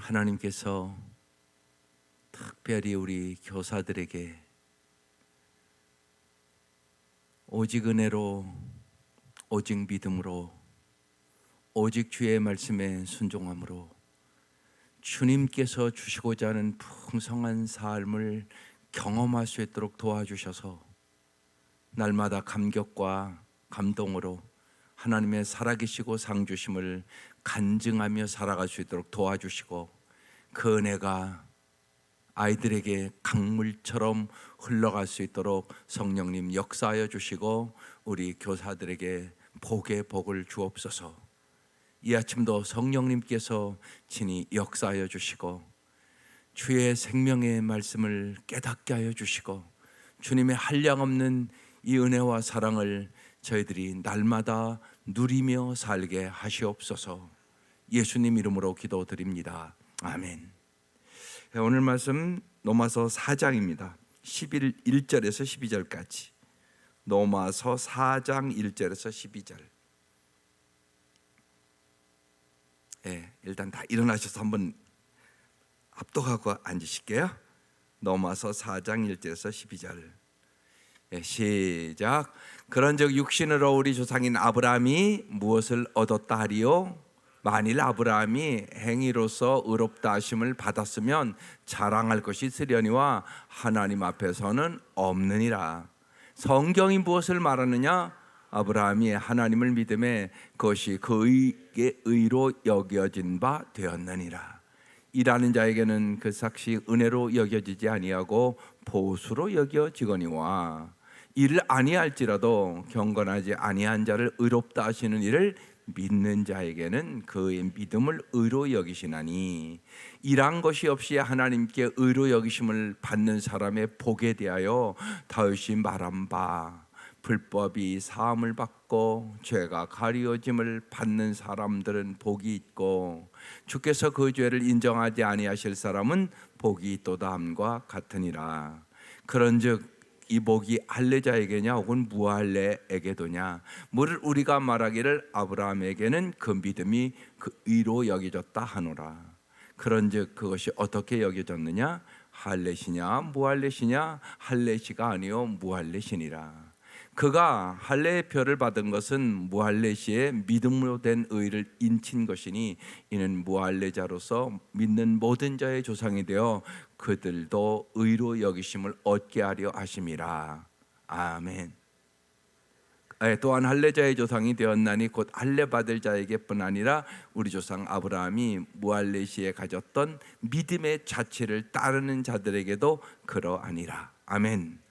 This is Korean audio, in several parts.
하나님께서 특별히 우리 교사들에게 오직 은혜로, 오직 믿음으로, 오직 주의 말씀에 순종함으로 주님께서 주시고자 하는 풍성한 삶을 경험할 수 있도록 도와주셔서 날마다 감격과 감동으로 하나님의 살아계시고 상주심을 간증하며 살아갈 수 있도록 도와주시고, 그 은혜가 아이들에게 강물처럼 흘러갈 수 있도록 성령님 역사하여 주시고 우리 교사들에게 복의 복을 주옵소서. 이 아침도 성령님께서 친히 역사하여 주시고 주의 생명의 말씀을 깨닫게 하여 주시고 주님의 한량없는 이 은혜와 사랑을 저희들이 날마다 누리며 살게 하시옵소서. 예수님 이름으로 기도드립니다. 아멘. 오늘 말씀 로마서 4장입니다. 1절에서 12절까지. 로마서 4장 1절에서 12절. 일단 다 일어나셔서 한번 합독하고 앉으실게요. 로마서 4장 1절에서 12절. 시작. 그런즉 육신으로 우리 조상인 아브라함이 무엇을 얻었다 하리요? 만일 아브라함이 행위로서 의롭다 하심을 받았으면 자랑할 것이 있으려니와 하나님 앞에서는 없느니라. 성경이 무엇을 말하느냐? 아브라함이 하나님을 믿음에 그것이 그에게 의로 여겨진 바 되었느니라. 일하는 자에게는 그 삭시 은혜로 여겨지지 아니하고 보수로 여겨지거니와 이를 아니할지라도 경건하지 아니한 자를 의롭다 하시는 이를 믿는 자에게는 그의 믿음을 의로 여기시나니, 일한 것이 없이 하나님께 의로 여기심을 받는 사람의 복에 대하여 다윗이 말한 바, 불법이 사함을 받고 죄가 가리워짐을 받는 사람들은 복이 있고 주께서 그 죄를 인정하지 아니하실 사람은 복이 있도다 함과 같으니라. 그런즉 이 복이 할례자에게냐 혹은 무할례에게도냐? 무릇 우리가 말하기를 아브라함에게는 그 믿음이 그 의로 여겨졌다 하노라. 그런즉 그것이 어떻게 여겨졌느냐? 할례시냐 무할례시냐? 할례시가 아니요 무할례시니라. 그가 할례의 표를 받은 것은 무할례시의 믿음으로 된 의를 인친 것이니 이는 무할례자로서 믿는 모든 자의 조상이 되어 그들도 의로 여기심을 얻게 하려 하심이라. 아멘. 또한 할례자의 조상이 되었나니 곧 할례 받을 자에게뿐 아니라 우리 조상 아브라함이 무할례시에 가졌던 믿음의 자체를 따르는 자들에게도 그러하니라. 아멘.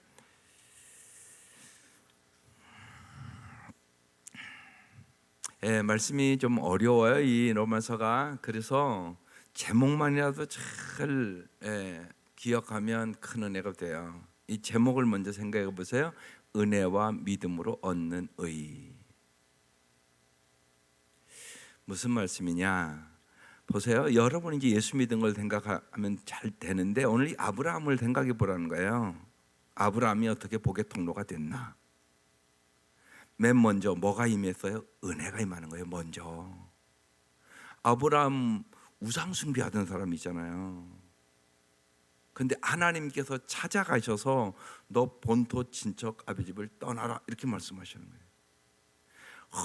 말씀이 좀 어려워요, 이 로마서가. 그래서 제목만이라도 잘 기억하면 큰 은혜가 돼요. 이 제목을 먼저 생각해 보세요. 은혜와 믿음으로 얻는 의. 무슨 말씀이냐? 보세요. 여러분이 이제 예수 믿은 걸 생각하면 잘 되는데 오늘 이 아브라함을 생각해 보라는 거예요. 아브라함이 어떻게 복의 통로가 됐나? 맨 먼저 뭐가 임했어요? 은혜가 임하는 거예요. 먼저 아브라함 우상 숭배하던 사람이잖아요. 근데 하나님께서 찾아가셔서 너 본토 친척 아비 집을 떠나라 이렇게 말씀하시는 거예요.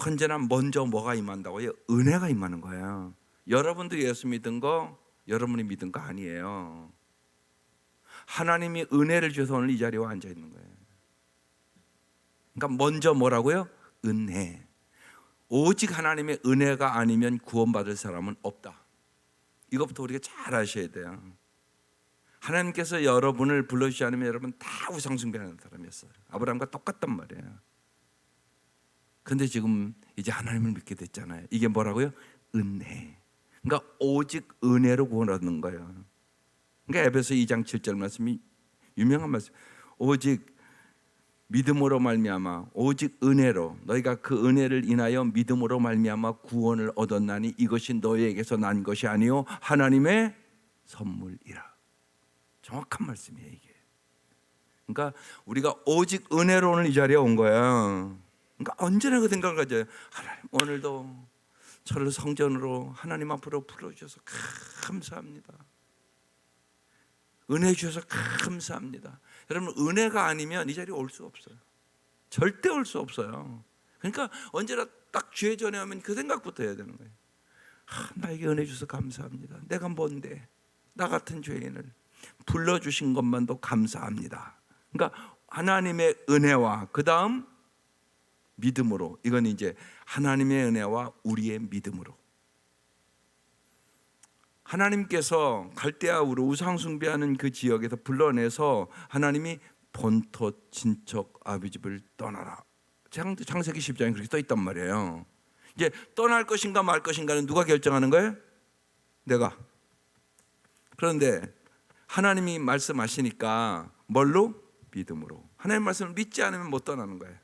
언제나 먼저 뭐가 임한다고요? 은혜가 임하는 거예요. 여러분도 예수 믿은 거 여러분이 믿은 거 아니에요. 하나님이 은혜를 주셔서 오늘 이 자리에 앉아 있는 거예요. 그러니까 먼저 뭐라고요? 은혜. 오직 하나님의 은혜가 아니면 구원받을 사람은 없다. 이것부터 우리가 잘 아셔야 돼요. 하나님께서 여러분을 불러주지 않으면 여러분 다 우상숭배하는 사람이었어요. 아브라함과 똑같단 말이에요. 근데 지금 이제 하나님을 믿게 됐잖아요. 이게 뭐라고요? 은혜. 그러니까 오직 은혜로 구원 얻는 거예요. 그러니까 에베소 2장 7절 말씀이 유명한 말씀. 오직 믿음으로 말미암아 오직 은혜로 너희가 그 은혜를 인하여 믿음으로 말미암아 구원을 얻었나니 이것이 너희에게서 난 것이 아니요 하나님의 선물이라. 정확한 말씀이에요 이게. 그러니까 우리가 오직 은혜로 오늘 이 자리에 온 거야. 그러니까 언제나 그 생각을 가져요. 하나님 오늘도 저를 성전으로 하나님 앞으로 불러주셔서 감사합니다. 은혜 주셔서 감사합니다. 여러분, 은혜가 아니면 이 자리에 올 수 없어요. 절대 올 수 없어요. 그러니까 언제나 딱 죄 전에 하면 그 생각부터 해야 되는 거예요. 나에게 은혜 주셔서 감사합니다. 내가 뭔데 나 같은 죄인을 불러주신 것만도 감사합니다. 그러니까 하나님의 은혜와 그 다음 믿음으로, 이건 이제 하나님의 은혜와 우리의 믿음으로. 하나님께서 갈대아우르 우상 숭배하는 그 지역에서 불러내서 하나님이 본토 친척 아비 집을 떠나라. 창세기 10장에 그렇게 써 있단 말이에요. 이제 떠날 것인가 말 것인가는 누가 결정하는 거예요? 내가. 그런데 하나님이 말씀하시니까 뭘로? 믿음으로. 하나님 말씀을 믿지 않으면 못 떠나는 거예요.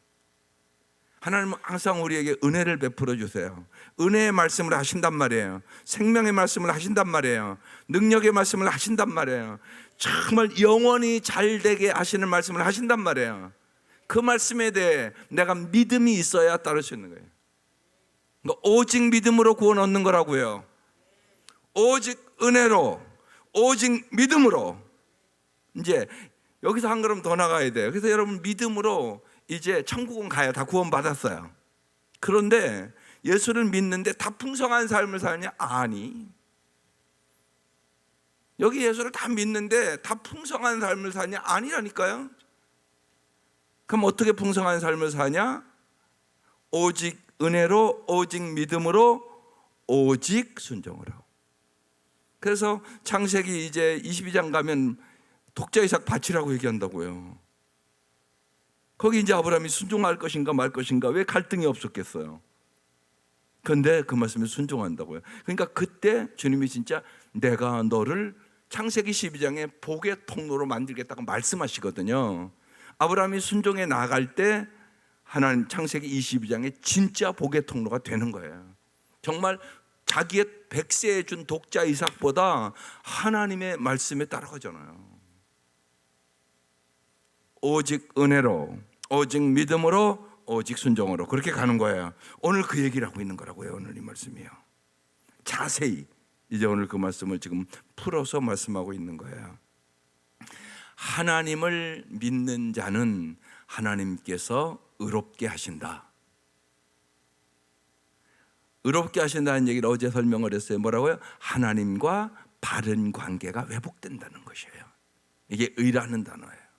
하나님은 항상 우리에게 은혜를 베풀어 주세요. 은혜의 말씀을 하신단 말이에요. 생명의 말씀을 하신단 말이에요. 능력의 말씀을 하신단 말이에요. 정말 영원히 잘 되게 하시는 말씀을 하신단 말이에요. 그 말씀에 대해 내가 믿음이 있어야 따를 수 있는 거예요. 그러니까 오직 믿음으로 구원 얻는 거라고요. 오직 은혜로, 오직 믿음으로. 이제 여기서 한 걸음 더 나가야 돼요. 그래서 여러분, 믿음으로 이제 천국은 가요. 다 구원 받았어요. 그런데 예수를 믿는데 다 풍성한 삶을 사냐? 아니. 여기 예수를 다 믿는데 다 풍성한 삶을 사냐? 아니라니까요. 그럼 어떻게 풍성한 삶을 사냐? 오직 은혜로, 오직 믿음으로, 오직 순종으로. 그래서 창세기 이제 22장 가면 독자 이삭 바치라고 얘기한다고요. 거기 이제 아브라함이 순종할 것인가 말 것인가, 왜 갈등이 없었겠어요? 그런데 그 말씀에 순종한다고요. 그러니까 그때 주님이 진짜 내가 너를 창세기 12장에 복의 통로로 만들겠다고 말씀하시거든요. 아브라함이 순종해 나갈 때 하나님 창세기 22장에 진짜 복의 통로가 되는 거예요. 정말 자기의 100세에 준 독자 이삭보다 하나님의 말씀에 따라가잖아요. 오직 은혜로, 오직 믿음으로, 오직 순종으로, 그렇게 가는 거예요. 오늘 그 얘기를 하고 있는 거라고요. 오늘 이 말씀이요. 자세히 이제 오늘 그 말씀을 지금 풀어서 말씀하고 있는 거예요. 하나님을 믿는 자는 하나님께서 의롭게 하신다. 의롭게 하신다는 얘기를 어제 설명을 했어요. 뭐라고요? 하나님과 바른 관계가 회복된다는 것이에요. 이게 의라는 단어예요.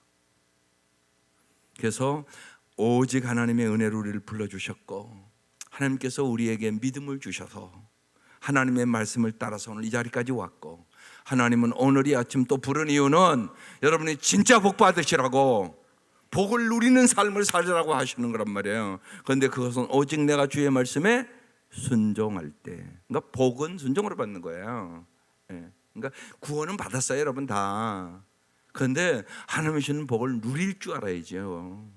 그래서 오직 하나님의 은혜로 우리를 불러주셨고, 하나님께서 우리에게 믿음을 주셔서 하나님의 말씀을 따라서 오늘 이 자리까지 왔고, 하나님은 오늘 이 아침 또 부른 이유는 여러분이 진짜 복 받으시라고, 복을 누리는 삶을 살으라고 하시는 거란 말이에요. 그런데 그것은 오직 내가 주의 말씀에 순종할 때, 그러니까 복은 순종으로 받는 거예요. 그러니까 구원은 받았어요, 여러분 다. 그런데 하나님이 주는 복을 누릴 줄 알아야죠.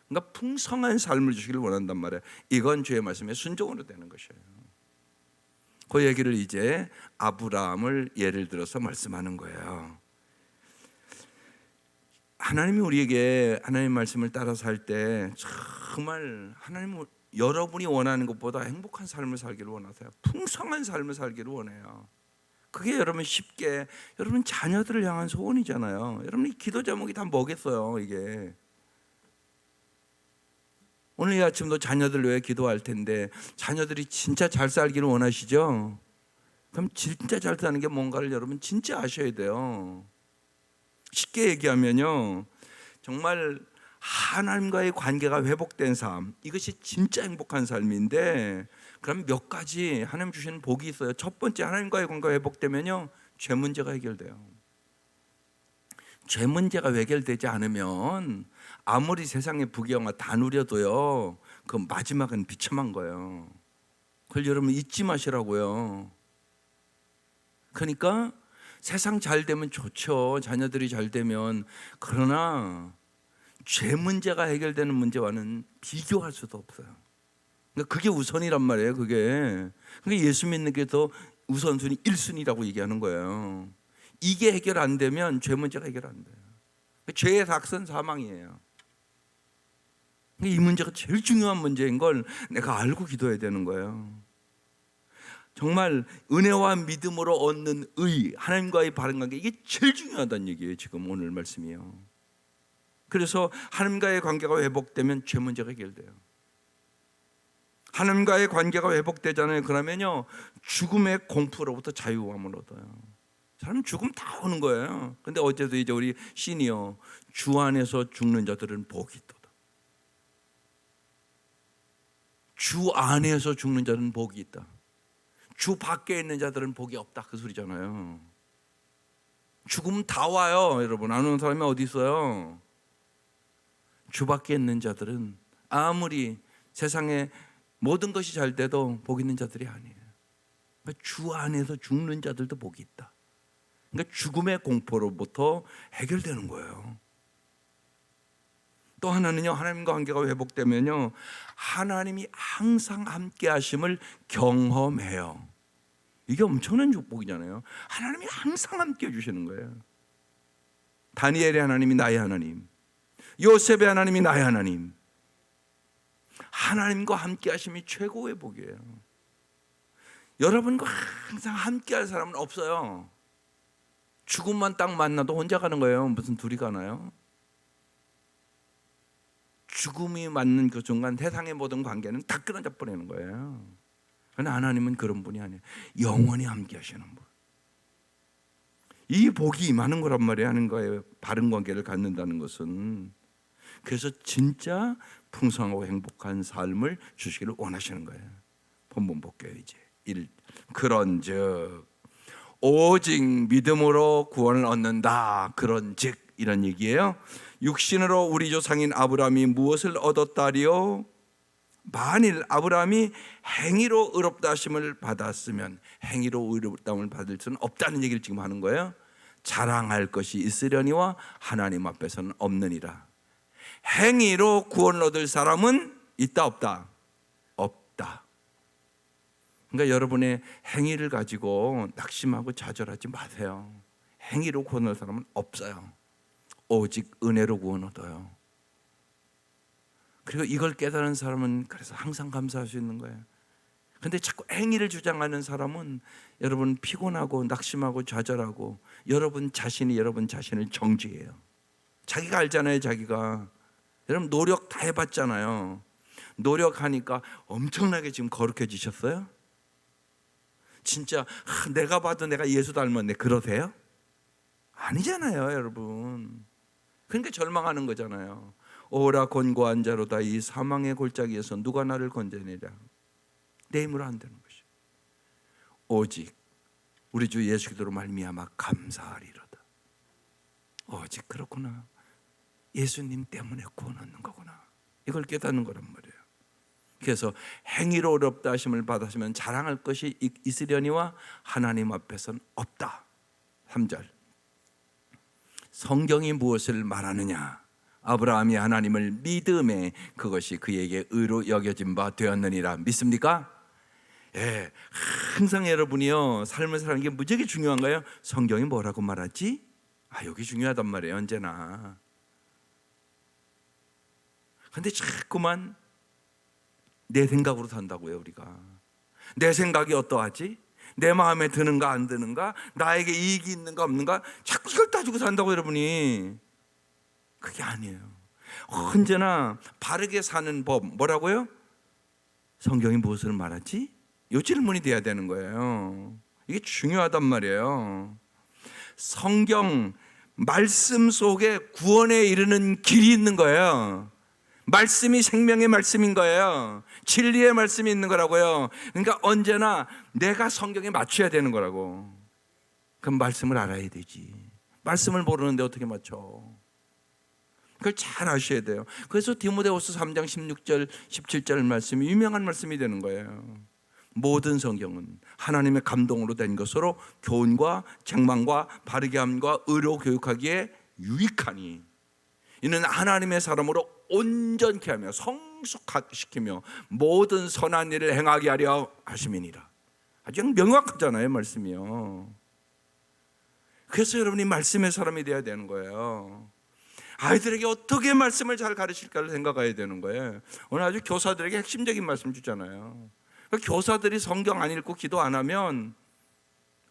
그러니까 풍성한 삶을 주시길 원한단 말이에요. 이건 주의 말씀에 순종으로 되는 것이에요. 그 얘기를 이제 아브라함을 예를 들어서 말씀하는 거예요. 하나님이 우리에게 하나님의 말씀을 따라 살 때 정말 하나님은 여러분이 원하는 것보다 행복한 삶을 살기를 원하세요. 풍성한 삶을 살기를 원해요. 그게 여러분 쉽게, 여러분 자녀들을 향한 소원이잖아요. 여러분 기도 제목이 다 뭐겠어요, 이게. 오늘 이 아침도 자녀들 위해 기도할 텐데, 자녀들이 진짜 잘 살기를 원하시죠? 그럼 진짜 잘 사는 게 뭔가를 여러분 진짜 아셔야 돼요. 쉽게 얘기하면요, 정말 하나님과의 관계가 회복된 삶, 이것이 진짜 행복한 삶인데, 그럼 몇 가지 하나님 주시는 복이 있어요. 첫 번째, 하나님과의 관계가 회복되면요, 죄 문제가 해결돼요. 죄 문제가 해결되지 않으면 아무리 세상의 부귀영화 다 누려도요, 그 마지막은 비참한 거예요. 그걸 여러분 잊지 마시라고요. 그러니까 세상 잘 되면 좋죠. 자녀들이 잘 되면. 그러나 죄 문제가 해결되는 문제와는 비교할 수도 없어요. 그러니까 그게 우선이란 말이에요. 그게. 그러니까 예수 믿는 게 더 우선순위 1순위라고 얘기하는 거예요. 이게 해결 안 되면 죄 문제가 해결 안 돼요. 죄의 삭은 사망이에요. 이 문제가 제일 중요한 문제인 걸 내가 알고 기도해야 되는 거예요. 정말 은혜와 믿음으로 얻는 의, 하나님과의 바른 관계, 이게 제일 중요하다는 얘기예요. 지금 오늘 말씀이요. 그래서 하나님과의 관계가 회복되면 죄 문제가 해결돼요. 하나님과의 관계가 회복되잖아요. 그러면요, 죽음의 공포로부터 자유함을 얻어요. 사람 죽음 다 오는 거예요. 근데 어제도 이제 우리 시니어, 주 안에서 죽는 자들은 복이 있다. 주 안에서 죽는 자들은 복이 있다. 주 밖에 있는 자들은 복이 없다, 그 소리잖아요. 죽음 다 와요. 여러분, 안 오는 사람이 어디 있어요? 주 밖에 있는 자들은 아무리 세상에 모든 것이 잘 돼도 복 있는 자들이 아니에요. 그러니까 주 안에서 죽는 자들도 복이 있다. 그러니까 죽음의 공포로부터 해결되는 거예요. 또 하나는요, 하나님과 관계가 회복되면요, 하나님이 항상 함께 하심을 경험해요. 이게 엄청난 축복이잖아요. 하나님이 항상 함께 해주시는 거예요. 다니엘의 하나님이 나의 하나님, 요셉의 하나님이 나의 하나님. 하나님과 함께 하심이 최고의 복이에요. 여러분과 항상 함께 할 사람은 없어요. 죽음만 딱 만나도 혼자 가는 거예요. 무슨 둘이 가나요? 죽음이 맞는 그 순간 세상의 모든 관계는 다 끊어져 버리는 거예요. 그러나 하나님은 그런 분이 아니에요. 영원히 함께 하시는 분. 이 복이 임하는 거란 말이에요. 하나님과의 바른 관계를 갖는다는 것은. 그래서 진짜 풍성하고 행복한 삶을 주시기를 원하시는 거예요. 본문 볼게요. 이제 그런즉 오직 믿음으로 구원을 얻는다. 그런즉 이런 얘기예요. 육신으로 우리 조상인 아브라함이 무엇을 얻었다리요? 만일 아브라함이 행위로 의롭다 하심을 받았으면, 행위로 의롭다함을 받을 수는 없다는 얘기를 지금 하는 거예요. 자랑할 것이 있으려니와 하나님 앞에서는 없느니라. 행위로 구원을 얻을 사람은 있다 없다? 없다. 그러니까 여러분의 행위를 가지고 낙심하고 좌절하지 마세요. 행위로 구원을 얻을 사람은 없어요. 오직 은혜로 구원 얻어요. 그리고 이걸 깨달은 사람은 그래서 항상 감사할 수 있는 거예요. 근데 자꾸 행위를 주장하는 사람은 여러분 피곤하고 낙심하고 좌절하고 여러분 자신이 여러분 자신을 정죄해요. 자기가 알잖아요. 자기가. 여러분 노력 다 해봤잖아요. 노력하니까 엄청나게 지금 거룩해지셨어요? 진짜 내가 봐도 내가 예수 닮았네 그러세요? 아니잖아요. 여러분. 그러니까 절망하는 거잖아요. 오라 곤고한 자로다. 이 사망의 골짜기에서 누가 나를 건져내랴. 내 힘으로 안 되는 것이. 오직 우리 주 예수 그리스도로 말미암아 감사하리로다. 오직 그렇구나. 예수님 때문에 구원 얻는 거구나. 이걸 깨닫는 거란 말이에요. 그래서 행위로 어렵다 하심을 받았으면 자랑할 것이 있으려니와 하나님 앞에서는 없다. 3절. 성경이 무엇을 말하느냐? 아브라함이 하나님을 믿음에 그것이 그에게 의로 여겨진 바 되었느니라. 믿습니까? 예, 항상 여러분이요 삶을 사는 게 무지하게 중요한가요? 성경이 뭐라고 말하지? 여기 중요하단 말이에요. 언제나. 근데 자꾸만 내 생각으로 산다고요. 우리가 내 생각이 어떠하지? 내 마음에 드는가 안 드는가? 나에게 이익이 있는가 없는가? 자꾸 이걸 따지고 산다고 여러분이. 그게 아니에요. 언제나 바르게 사는 법 뭐라고요? 성경이 무엇을 말하지? 이 질문이 돼야 되는 거예요. 이게 중요하단 말이에요. 성경 말씀 속에 구원에 이르는 길이 있는 거예요. 말씀이 생명의 말씀인 거예요. 진리의 말씀이 있는 거라고요. 그러니까 언제나 내가 성경에 맞춰야 되는 거라고. 그럼 말씀을 알아야 되지. 말씀을 모르는데 어떻게 맞춰? 그걸 잘 아셔야 돼요. 그래서 디모데후서 3장 16절 17절 말씀이 유명한 말씀이 되는 거예요. 모든 성경은 하나님의 감동으로 된 것으로 교훈과 책망과 바르게 함과 의로 교육하기에 유익하니 이는 하나님의 사람으로 온전케 하며 성숙시키며 모든 선한 일을 행하게 하려 하심이니라. 아주 명확하잖아요. 말씀이요. 그래서 여러분이 말씀의 사람이 되어야 되는 거예요. 아이들에게 어떻게 말씀을 잘 가르칠까를 생각해야 되는 거예요. 오늘 아주 교사들에게 핵심적인 말씀 주잖아요. 교사들이 성경 안 읽고 기도 안 하면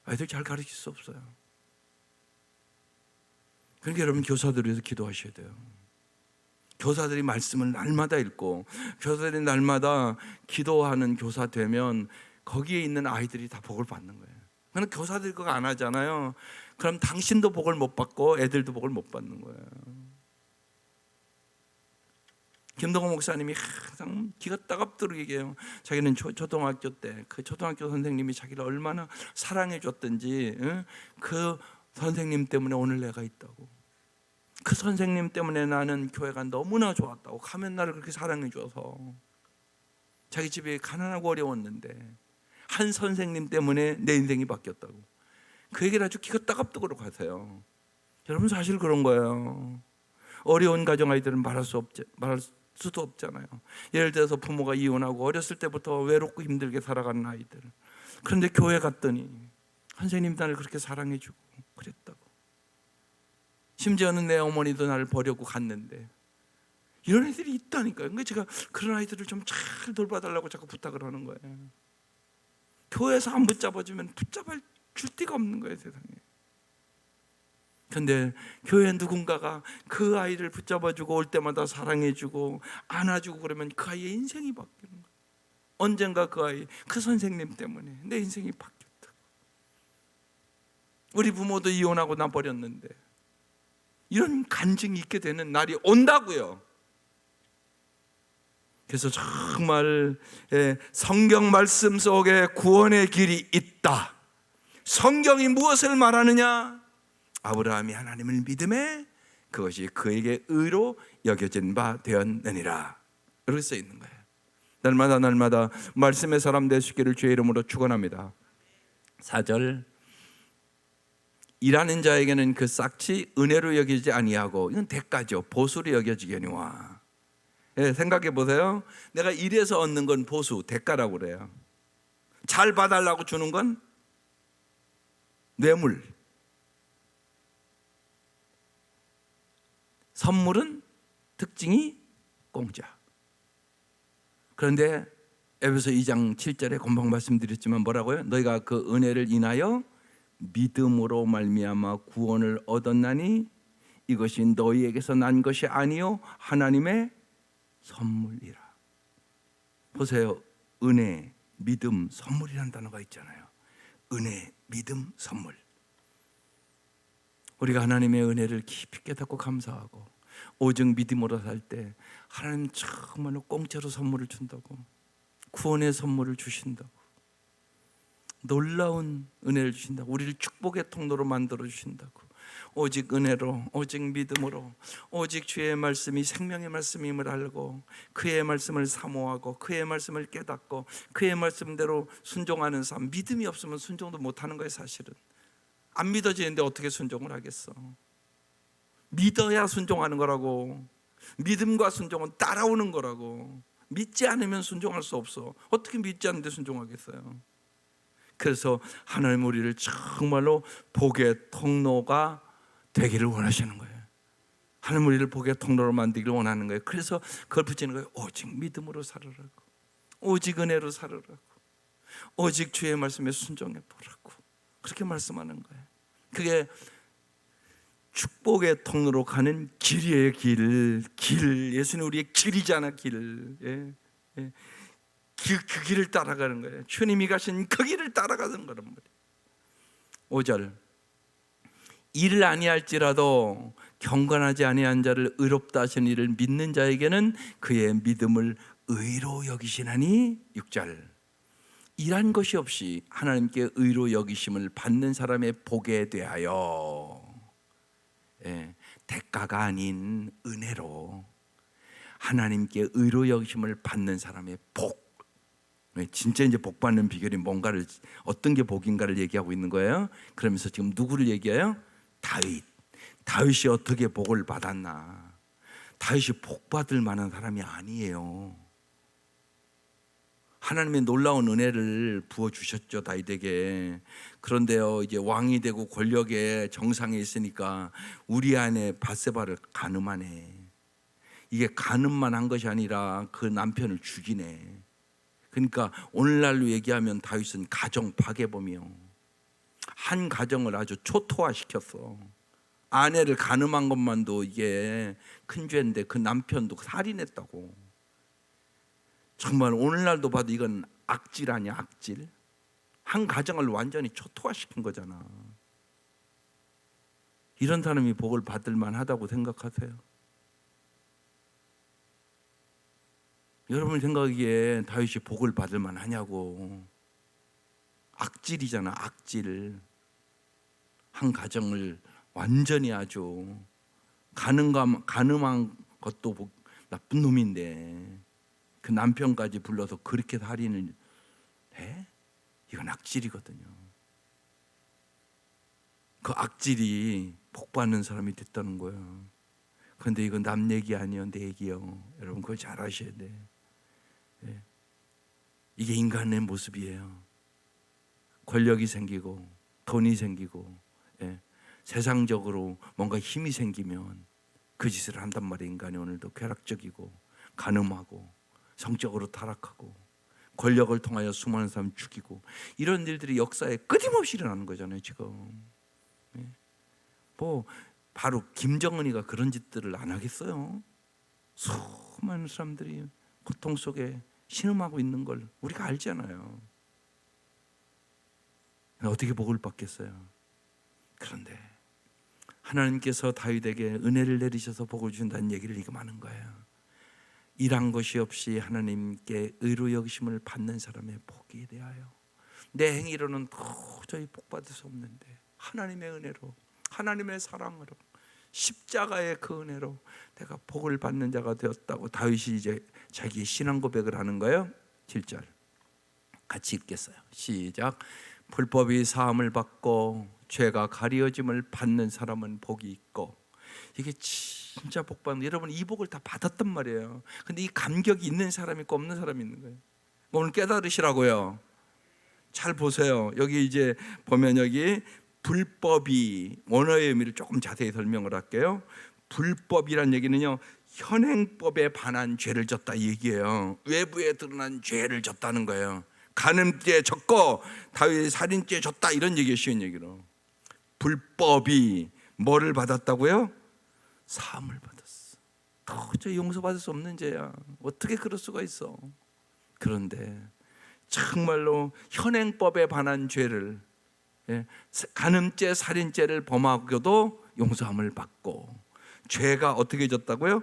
아이들 잘 가르칠 수 없어요. 그러니까 여러분 교사들을 위해서 기도하셔야 돼요. 교사들이 말씀을 날마다 읽고 교사들이 날마다 기도하는 교사 되면 거기에 있는 아이들이 다 복을 받는 거예요. 그러나 교사들이 그거 안 하잖아요. 그럼 당신도 복을 못 받고 애들도 복을 못 받는 거예요. 김동호 목사님이 항상 기가 따갑도록 얘기해요. 자기는 초등학교 때 그 초등학교 선생님이 자기를 얼마나 사랑해 줬든지, 그 선생님 때문에 오늘 내가 있다고, 그 선생님 때문에 나는 교회가 너무나 좋았다고, 가면 나를 그렇게 사랑해 줘서. 자기 집이 가난하고 어려웠는데 한 선생님 때문에 내 인생이 바뀌었다고. 그 얘기를 아주 기가 따갑도록 하세요. 여러분 사실 그런 거예요. 어려운 가정 아이들은 말할 수도 없잖아요. 예를 들어서 부모가 이혼하고 어렸을 때부터 외롭고 힘들게 살아가는 아이들. 그런데 교회 갔더니 선생님 나를 그렇게 사랑해주고 그랬다고. 심지어는 내 어머니도 나를 버리고 갔는데. 이런 애들이 있다니까요. 그러니까 제가 그런 아이들을 좀 잘 돌봐달라고 자꾸 부탁을 하는 거예요. 교회에서 안 붙잡아주면 붙잡아 줄 데가 없는 거예요, 세상에. 그런데 교회 누군가가 그 아이를 붙잡아주고 올 때마다 사랑해주고 안아주고 그러면 그 아이의 인생이 바뀌는 거예요. 언젠가 그 아이, 그 선생님 때문에 내 인생이 바뀌었다. 우리 부모도 이혼하고 나 버렸는데 이런 간증이 있게 되는 날이 온다고요. 그래서 정말 성경 말씀 속에 구원의 길이 있다. 성경이 무엇을 말하느냐? 아브라함이 하나님을 믿음에 그것이 그에게 의로 여겨진 바 되었느니라. 이렇게 써 있는 거예요. 날마다 말씀의 사람 되시기를 주의 이름으로 축원합니다. 4절, 일하는 자에게는 그 싹치 은혜로 여기지 아니하고, 이건 대가죠. 보수로 여겨지려니와. 생각해 보세요. 내가 일해서 얻는 건 보수, 대가라고 그래요. 잘 봐달라고 주는 건 뇌물. 선물은 특징이 공짜. 그런데 에베소 2장 7절에 금방 말씀드렸지만 뭐라고요? 너희가 그 은혜를 인하여 믿음으로 말미암아 구원을 얻었나니 이것이 너희에게서 난 것이 아니요 하나님의 선물이라. 보세요. 은혜, 믿음, 선물이라는 단어가 있잖아요. 은혜, 믿음, 선물. 우리가 하나님의 은혜를 깊이 깨닫고 감사하고 오직 믿음으로 살 때 하나님 정말로 공짜로 선물을 준다고, 구원의 선물을 주신다고, 놀라운 은혜를 주신다고, 우리를 축복의 통로로 만들어 주신다고. 오직 은혜로, 오직 믿음으로, 오직 주의 말씀이 생명의 말씀임을 알고 그의 말씀을 사모하고 그의 말씀을 깨닫고 그의 말씀대로 순종하는 삶. 믿음이 없으면 순종도 못하는 거예요. 사실은 안 믿어지는데 어떻게 순종을 하겠어? 믿어야 순종하는 거라고. 믿음과 순종은 따라오는 거라고. 믿지 않으면 순종할 수 없어. 어떻게 믿지 않는데 순종하겠어요? 그래서 하나님 우리를 정말로 복의 통로가 되기를 원하시는 거예요. 하나님 우리를 복의 통로로 만들기를 원하는 거예요. 그래서 그걸 붙이는 거예요. 오직 믿음으로 살으라고, 오직 은혜로 살으라고, 오직 주의 말씀에 순종해 보라고, 그렇게 말씀하는 거예요. 그게 축복의 통로로 가는 길이에요. 길. 예수는 우리의 길이잖아. 길. 그 길을 따라가는 거예요. 주님이 가신 그 길을 따라가는 거란 말이에요. 5절, 일을 아니할지라도 경건하지 아니한 자를 의롭다 하신 이를 믿는 자에게는 그의 믿음을 의로 여기시나니. 6절, 일한 것이 없이 하나님께 의로 여기심을 받는 사람의 복에 대하여, 대가가 아닌 은혜로 하나님께 의로 여기심을 받는 사람의 복. 진짜 이제 복 받는 비결이 뭔가를, 어떤 게 복인가를 얘기하고 있는 거예요. 그러면서 지금 누구를 얘기해요? 다윗이 어떻게 복을 받았나? 다윗이 복 받을 만한 사람이 아니에요. 하나님의 놀라운 은혜를 부어주셨죠, 다윗에게. 그런데요, 이제 왕이 되고 권력의 정상에 있으니까 우리 안에 밧세바를 간음하네. 이게 간음만 한 것이 아니라 그 남편을 죽이네. 그러니까 오늘날로 얘기하면 다윗은 가정 파괴범이요. 한 가정을 아주 초토화시켰어. 아내를 간음한 것만도 이게 큰 죄인데 그 남편도 살인했다고. 정말 오늘날도 봐도 이건 악질 아니야, 악질. 한 가정을 완전히 초토화시킨 거잖아. 이런 사람이 복을 받을 만하다고 생각하세요? 여러분 생각하기에 다윗이 복을 받을 만하냐고. 악질이잖아, 악질. 한 가정을 완전히 아주 간음한 것도 나쁜 놈인데 그 남편까지 불러서 그렇게 살인을 해? 이건 악질이거든요. 그 악질이 복받는 사람이 됐다는 거예요. 그런데 이건 남 얘기 아니에요, 내 얘기요. 여러분 그거 잘 아셔야 돼. 이게 인간의 모습이에요. 권력이 생기고 돈이 생기고 세상적으로 뭔가 힘이 생기면 그 짓을 한단 말이에요. 인간이 오늘도 쾌락적이고 간음하고 성적으로 타락하고 권력을 통하여 수많은 사람 죽이고 이런 일들이 역사에 끊임없이 일어나는 거잖아요. 지금 뭐 바로 김정은이가 그런 짓들을 안 하겠어요? 수많은 사람들이 고통 속에 신음하고 있는 걸 우리가 알잖아요. 어떻게 복을 받겠어요? 그런데 하나님께서 다윗에게 은혜를 내리셔서 복을 주신다는 얘기를 지금 하는 거예요. 일한 것이 없이 하나님께 의로 여기심을 받는 사람의 복에 대하여 내 행위로는 도저히 복받을 수 없는데 하나님의 은혜로, 하나님의 사랑으로, 십자가의 그 은혜로 내가 복을 받는 자가 되었다고 다윗이 이제 자기의 신앙 고백을 하는 거예요. 7절 같이 읽겠어요. 시작. 불법이 사함을 받고 죄가 가리어짐을 받는 사람은 복이 있고. 이게 진짜 복 받는, 여러분 이 복을 다 받았단 말이에요. 근데 이 감격이 있는 사람이 있고 없는 사람이 있는 거예요. 오늘 깨달으시라고요. 잘 보세요. 여기 이제 보면 여기 불법이, 원어의 의미를 조금 자세히 설명을 할게요. 불법이란 얘기는요, 현행법에 반한 죄를 졌다 이 얘기예요. 외부에 드러난 죄를 졌다는 거예요. 간음죄 졌고 다윗 살인죄 졌다 이런 얘기예요. 쉬운 얘기로. 불법이 뭐를 받았다고요? 사함을 받았어. 도저히 용서받을 수 없는 죄야. 어떻게 그럴 수가 있어. 그런데 정말로 현행법에 반한 죄를, 간음죄 살인죄를 범하고도 용서함을 받고, 죄가 어떻게 졌다고요?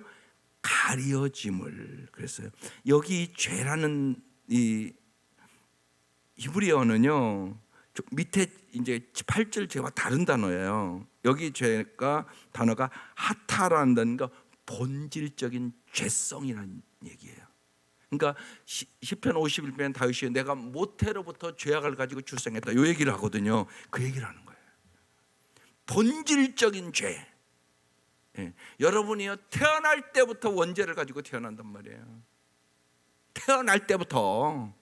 가려짐을. 그랬어요. 여기 죄라는 이 히브리어는요, 밑에 이제 8절 죄와 다른 단어예요. 여기 죄가 단어가 하타라는 단어가 본질적인 죄성이라는 얘기예요. 그러니까 시편 51편 다윗이 내가 모태로부터 죄악을 가지고 출생했다 이 얘기를 하거든요. 그 얘기를 하는 거예요. 본질적인 죄. 여러분이요, 태어날 때부터 원죄를 가지고 태어난단 말이에요. 태어날 때부터.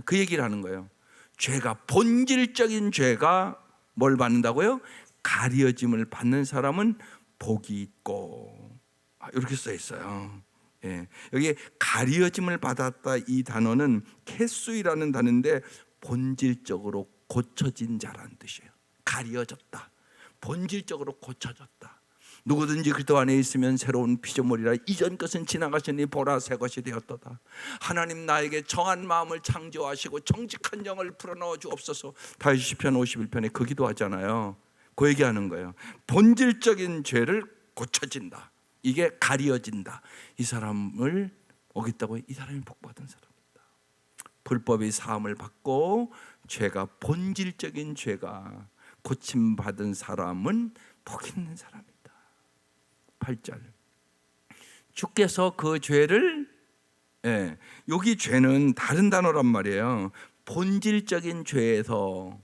그 얘기를 하는 거예요. 죄가, 본질적인 죄가 뭘 받는다고요? 가려짐을 받는 사람은 복이 있고. 이렇게 써 있어요. 여기 가려짐을 받았다 이 단어는 캐수이라는 단어인데 본질적으로 고쳐진 자라는 뜻이에요. 가려졌다, 본질적으로 고쳐졌다. 누구든지 그리스도 안에 있으면 새로운 피조물이라 이전 것은 지나가시니 보라 새 것이 되었도다. 하나님 나에게 정한 마음을 창조하시고 정직한 영을 불어넣어 주옵소서. 다윗 시편 51편에 그 기도하잖아요. 그 얘기하는 거예요. 본질적인 죄를 고쳐진다, 이게 가려진다. 이 사람을 어겼다고, 이 사람이 복받은 사람이다. 불법이 사함을 받고 죄가, 본질적인 죄가 고침받은 사람은 복 있는 사람이다. 8절 주께서 그 죄를, 여기 죄는 다른 단어란 말이에요. 본질적인 죄에서,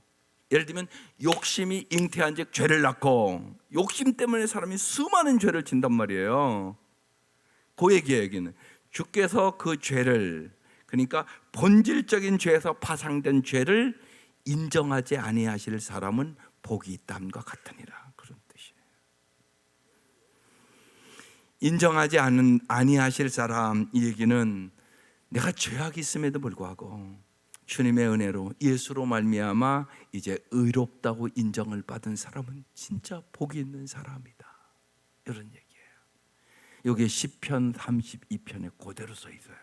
예를 들면 욕심이 잉태한 즉 죄를 낳고, 욕심 때문에 사람이 수많은 죄를 진단 말이에요. 그 얘기예요. 여기는 주께서 그 죄를, 그러니까 본질적인 죄에서 파생된 죄를 인정하지 아니하실 사람은 복이 있다함과 같으니라. 인정하지 아니하실 사람, 이 얘기는 내가 죄악이 있음에도 불구하고 주님의 은혜로 예수로 말미암아 이제 의롭다고 인정을 받은 사람은 진짜 복이 있는 사람이다, 이런 얘기예요. 여기 시편 32편에 그대로 써 있어요.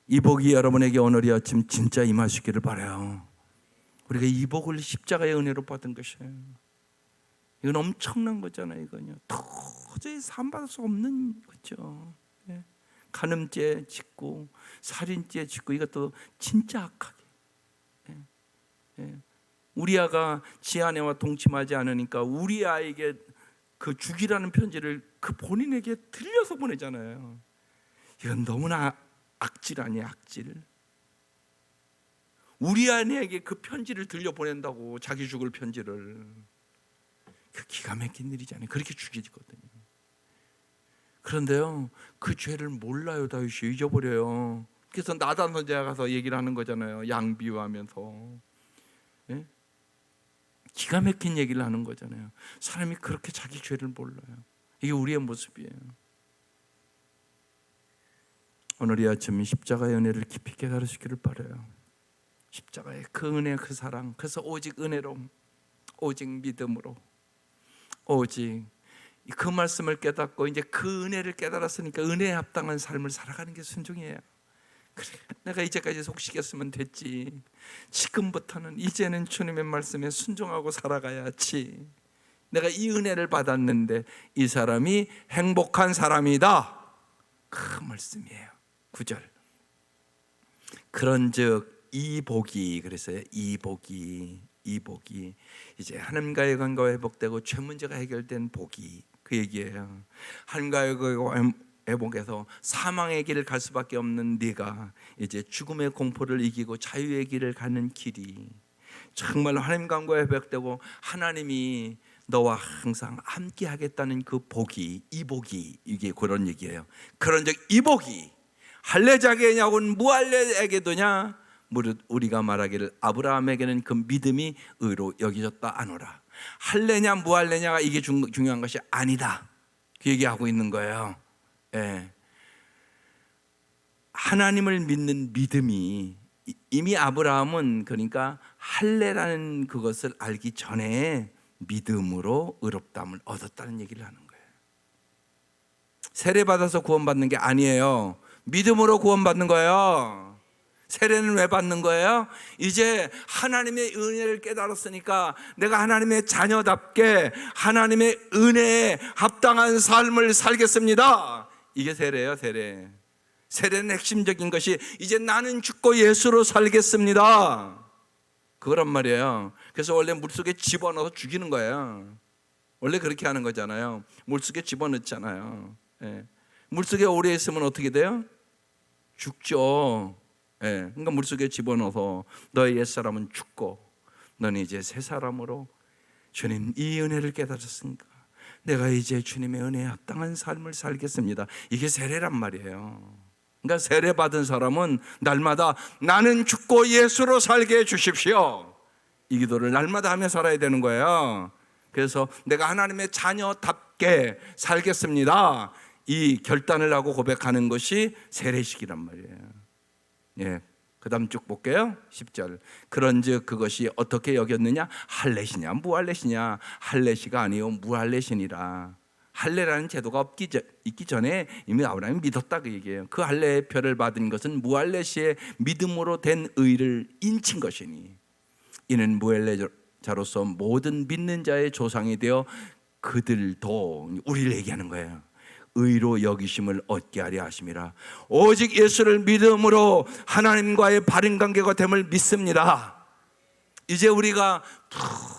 이 복이 여러분에게 오늘 이 아침 진짜 임하시기를 바라요. 우리가 이 복을 십자가의 은혜로 받은 것이에요. 이건 엄청난 거잖아요. 이건요, 도저히 산받을 수 없는 거죠. 예. 간음죄 짓고 살인죄 짓고 이것도 진짜 악하게. 예. 예. 우리 아가 지 아내와 동침하지 않으니까 우리 아이에게 그 죽이라는 편지를 그 본인에게 들려서 보내잖아요. 이건 너무나 악질 아니에요, 악질. 우리 아내에게 그 편지를 들려 보낸다고, 자기 죽을 편지를. 그 기가 막힌 일이잖아요. 그렇게 죽이거든요. 그런데요, 그 죄를 몰라요. 다윗이 잊어버려요. 그래서 나단 선지자가 가서 얘기를 하는 거잖아요. 양비유하면서. 예? 기가 막힌 얘기를 하는 거잖아요. 사람이 그렇게 자기 죄를 몰라요. 이게 우리의 모습이에요. 오늘 이 아침 십자가의 은혜를 깊이 깨달으시기를 바라요. 십자가의 그 은혜, 그 사랑. 그래서 오직 은혜로, 오직 믿음으로, 오직 그 말씀을 깨닫고 이제 그 은혜를 깨달았으니까 은혜에 합당한 삶을 살아가는 게 순종이에요. 그래, 내가 이제까지 속식였으면 됐지. 지금부터는 이제는 주님의 말씀에 순종하고 살아가야지. 내가 이 은혜를 받았는데 이 사람이 행복한 사람이다, 그 말씀이에요. 9절. 그런즉 이 복이, 그랬어요. 이 복이 이제 하나님과의 관계가 회복되고 죄 문제가 해결된 복이, 그 얘기예요. 하나님과의 회복에서 사망의 길을 갈 수밖에 없는 네가 이제 죽음의 공포를 이기고 자유의 길을 가는 길이, 정말 하나님과 회복되고 하나님이 너와 항상 함께 하겠다는 그 복이, 이 복이, 이게 그런 얘기예요. 그런즉 이 복이 할례자에게냐고는 무할례에게도냐? 무릇 우리가 말하기를 아브라함에게는 그 믿음이 의로 여겨졌다 하노라. 할례냐 무할례냐가 이게 중요한 것이 아니다, 그 얘기하고 있는 거예요. 예. 하나님을 믿는 믿음이, 이미 아브라함은 그러니까 할례라는 그것을 알기 전에 믿음으로 의롭다함을 얻었다는 얘기를 하는 거예요. 세례 받아서 구원받는 게 아니에요. 믿음으로 구원받는 거예요. 세례는 왜 받는 거예요? 이제 하나님의 은혜를 깨달았으니까 내가 하나님의 자녀답게 하나님의 은혜에 합당한 삶을 살겠습니다. 이게 세례예요, 세례. 세례는 핵심적인 것이 이제 나는 죽고 예수로 살겠습니다, 그거란 말이에요. 그래서 원래 물속에 집어넣어서 죽이는 거예요. 원래 그렇게 하는 거잖아요. 물속에 집어넣잖아요. 예. 물속에 오래 있으면 어떻게 돼요? 죽죠. 예. 그러니까 물속에 집어넣어서 너의 옛사람은 죽고 너는 이제 새 사람으로, 주님 이 은혜를 깨달았으니까 내가 이제 주님의 은혜에 합당한 삶을 살겠습니다. 이게 세례란 말이에요. 그러니까 세례 받은 사람은 날마다 나는 죽고 예수로 살게 해주십시오, 이 기도를 날마다 하며 살아야 되는 거예요. 그래서 내가 하나님의 자녀답게 살겠습니다, 이 결단을 하고 고백하는 것이 세례식이란 말이에요. 예. 그 다음 쭉 볼게요. 10절. 그런즉 그것이 어떻게 여겼느냐? 할례시냐 무할례시냐? 할례시가 아니요 무할례시니라. 할례라는 제도가 있기 전에 이미 아브라함이 믿었다, 그 얘기예요. 그 할례의 표를 받은 것은 무할례시의 믿음으로 된 의를 인친 것이니 이는 무할례자로서 모든 믿는 자의 조상이 되어 그들도, 우리를 얘기하는 거예요, 의로 여기심을 얻게 하려 하심이라. 오직 예수를 믿음으로 하나님과의 바른 관계가 됨을 믿습니다. 이제 우리가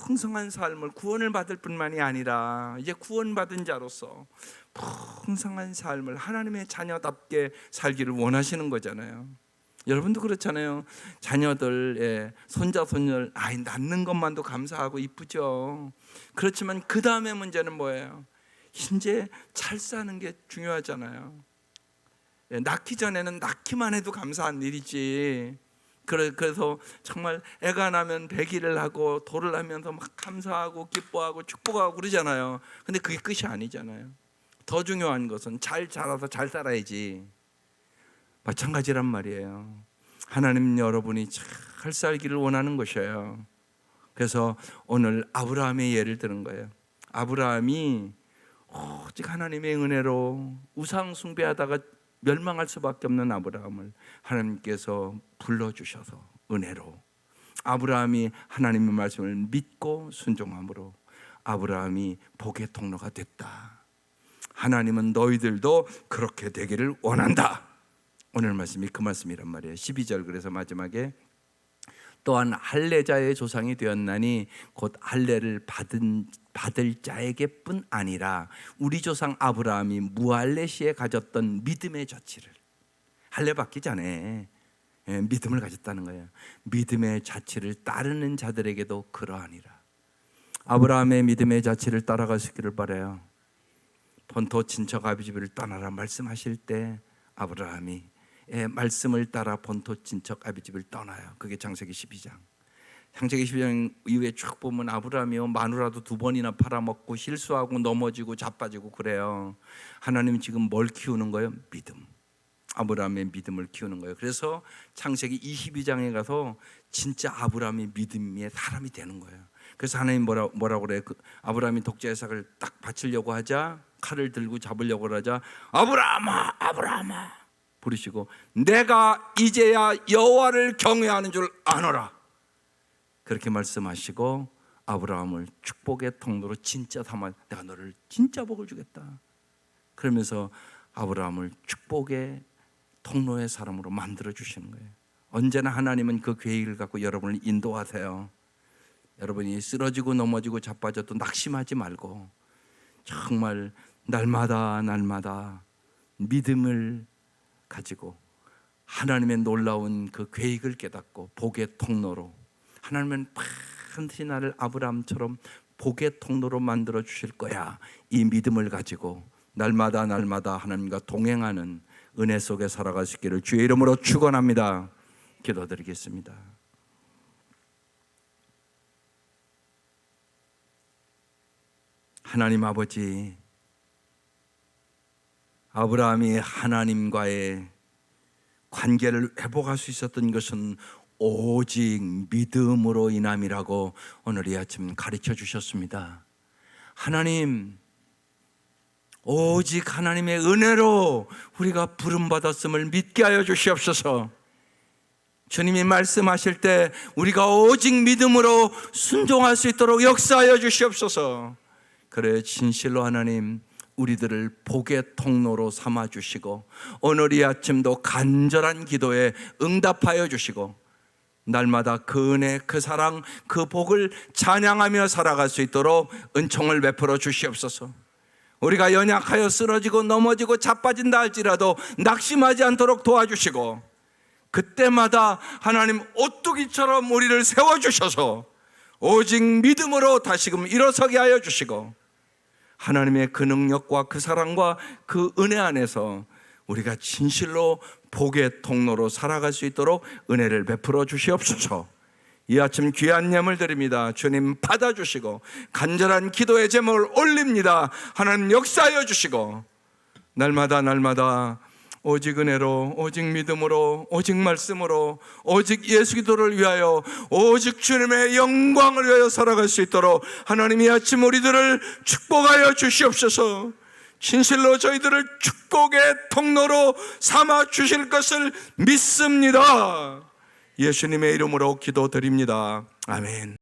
풍성한 삶을, 구원을 받을 뿐만이 아니라 이제 구원받은 자로서 풍성한 삶을 하나님의 자녀답게 살기를 원하시는 거잖아요. 여러분도 그렇잖아요. 자녀들, 손자 손녀를 낳는 것만도 감사하고 이쁘죠. 그렇지만 그 다음에 문제는 뭐예요? 이제 잘 사는 게 중요하잖아요. 낳기 전에는 낳기만 해도 감사한 일이지. 그래서 정말 애가 나면 배기를 하고 도를 하면서 막 감사하고 기뻐하고 축복하고 그러잖아요. 근데 그게 끝이 아니잖아요. 더 중요한 것은 잘 자라서 잘 살아야지. 마찬가지란 말이에요. 하나님 여러분이 잘 살기를 원하는 것이에요. 그래서 오늘 아브라함의 예를 드는 거예요. 아브라함이 오직 하나님의 은혜로 우상 숭배하다가 멸망할 수밖에 없는 아브라함을 하나님께서 불러주셔서 은혜로 아브라함이 하나님의 말씀을 믿고 순종함으로 아브라함이 복의 통로가 됐다. 하나님은 너희들도 그렇게 되기를 원한다. 오늘 말씀이 그 말씀이란 말이에요. 12절 그래서 마지막에 또한 할례자의 조상이 되었나니 곧 할례를 받을 자에게뿐 아니라 우리 조상 아브라함이 무할례 시에 가졌던 믿음의 자치를 할례 받기 전에 믿음을 가졌다는 거예요. 믿음의 자치를 따르는 자들에게도 그러하니라. 아브라함의 믿음의 자치를 따라갈 수 있기를 바라요. 본토 친척 아비 집을 떠나라 말씀하실 때 아브라함이 말씀을 따라 본토 친척 아비 집을 떠나요. 그게 창세기 12장. 창세기 12장 이후에 쭉 보면 아브라함이요 마누라도 2번이나 팔아먹고 실수하고 넘어지고 자빠지고 그래요. 하나님 지금 뭘 키우는 거예요? 믿음. 아브라함의 믿음을 키우는 거예요. 그래서 창세기 22장에 가서 진짜 아브라함이 믿음의 사람이 되는 거예요. 그래서 하나님 뭐라고 그래요? 아브라함이 독자 이삭을 딱 바치려고 하자 칼을 들고 잡으려고 하자 아브라함아 아브라함아 부르시고 내가 이제야 여호와를 경외하는 줄 아노라 그렇게 말씀하시고 아브라함을 축복의 통로로 진짜 삼아 내가 너를 진짜 복을 주겠다 그러면서 아브라함을 축복의 통로의 사람으로 만들어 주시는 거예요. 언제나 하나님은 그 계획을 갖고 여러분을 인도하세요. 여러분이 쓰러지고 넘어지고 자빠져도 낙심하지 말고 정말 날마다 믿음을 가지고 하나님의 놀라운 그 계획을 깨닫고 복의 통로로 하나님은 반드시 나를 아브라함처럼 복의 통로로 만들어 주실 거야. 이 믿음을 가지고 날마다 하나님과 동행하는 은혜 속에 살아갈 수 있기를 주의 이름으로 축원합니다. 기도드리겠습니다. 하나님 아버지, 아브라함이 하나님과의 관계를 회복할 수 있었던 것은 오직 믿음으로 인함이라고 오늘 이 아침 가르쳐 주셨습니다. 하나님, 오직 하나님의 은혜로 우리가 부름받았음을 믿게 하여 주시옵소서. 주님이 말씀하실 때 우리가 오직 믿음으로 순종할 수 있도록 역사하여 주시옵소서. 그래 진실로 하나님 우리들을 복의 통로로 삼아 주시고 오늘 이 아침도 간절한 기도에 응답하여 주시고 날마다 그 은혜, 그 사랑, 그 복을 찬양하며 살아갈 수 있도록 은총을 베풀어 주시옵소서. 우리가 연약하여 쓰러지고 넘어지고 자빠진다 할지라도 낙심하지 않도록 도와주시고 그때마다 하나님 오뚜기처럼 우리를 세워주셔서 오직 믿음으로 다시금 일어서게 하여 주시고 하나님의 그 능력과 그 사랑과 그 은혜 안에서 우리가 진실로 복의 통로로 살아갈 수 있도록 은혜를 베풀어 주시옵소서. 이 아침 귀한 예물 드립니다. 주님 받아주시고 간절한 기도의 제목을 올립니다. 하나님 역사하여 주시고 날마다 오직 은혜로 오직 믿음으로 오직 말씀으로 오직 예수 기도를 위하여 오직 주님의 영광을 위하여 살아갈 수 있도록 하나님 이 아침 우리들을 축복하여 주시옵소서. 진실로 저희들을 축복의 통로로 삼아 주실 것을 믿습니다. 예수님의 이름으로 기도드립니다. 아멘.